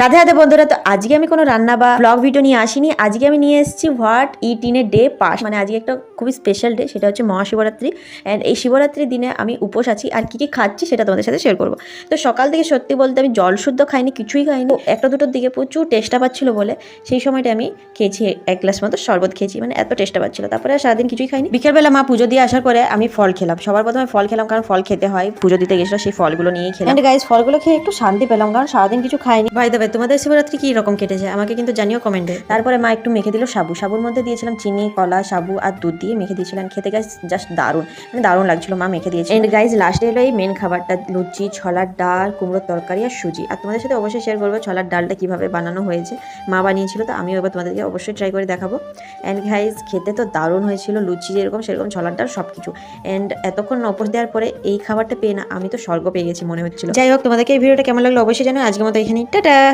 রাধে রাধে বন্ধুরা, তো আজকে আমি কোনো রান্না বা ব্লগ ভিডিও নিয়ে আসিনি। আজকে আমি নিয়ে এসেছি what it in a day pass, মানে আজকে একটা খুবই স্পেশাল ডে, সেটা হচ্ছে মহাশিবরাত্রি। অ্যান্ড এই শিবরাত্রির দিনে আমি উপোস আছি, আর কী কী খাচ্ছি সেটা তোমাদের সাথে শেয়ার করবো। তো সকাল থেকে সত্যি বলতে আমি জল শুদ্ধ খাইনি, কিছুই খাইনি। একটা দুটোর দিকে প্রচুর টেস্টা পাচ্ছিলো বলে সেই সময়টা আমি খেয়েছি এক গ্লাস মতো শরবত খেয়েছি, মানে এত টেস্টা পাচ্ছিলো। তারপরে আর সারাদিন কিছুই খাইনি। বিকেলবেলা মা পুজো দিয়ে আসার পরে আমি ফল খেলাম। সবার প্রথমে ফল খেলাম, কারণ ফল খেতে হয়, পুজো দিতে গেছিলো, সেই ফলগুলো নিয়েই খেলাম। অ্যান্ড গাইস, ফলগুলো খেয়ে একটু শান্তি পেলাম, কারণ সারাদিন কিছু খাইনি। ভাই দেবে, তোমাদের শিবরাত্রি কি রকম কেটেছে আমাকে কিন্তু জানিও কমেন্টে। তারপরে মা একটু মেখে দিল সাবু, সাবুর মধ্যে দিয়েছিলাম চিনি, কলা, সাবু আর দুধ দিয়ে মেখে দিয়েছিলাম। খেতে গাইস জাস্ট দারুণ, মানে দারুণ লাগছিল, মা মেখে দিয়েছে। এন্ড গাইস, লাস্টে এলো এই মেন খাবারটা, লুচি, ছোলার ডাল, কুমড়োর তরকারি আর সুজি। আর তোমাদের সাথে অবশ্যই শেয়ার করবো ছোলার ডালটা কিভাবে বানানো হয়েছে। মা বানিয়েছিল, তো আমিও এবার তোমাদেরকে অবশ্যই ট্রাই করে দেখাবো। অ্যান্ড গাইস, খেতে তো দারুণ হয়েছিল, লুচি যেরকম সেরকম ছোলার ডাল সব কিছু। অ্যান্ড এতক্ষণ উপোস দেওয়ার পরে এই খাবারটা পেয়ে না আমি তো স্বর্গ পেয়ে গেছি মনে হচ্ছিল। যাই হোক, তোমাদেরকে এই ভিডিওটা কেমন লাগলো অবশ্যই জানো। আজকের মতো এখানেই টাটা।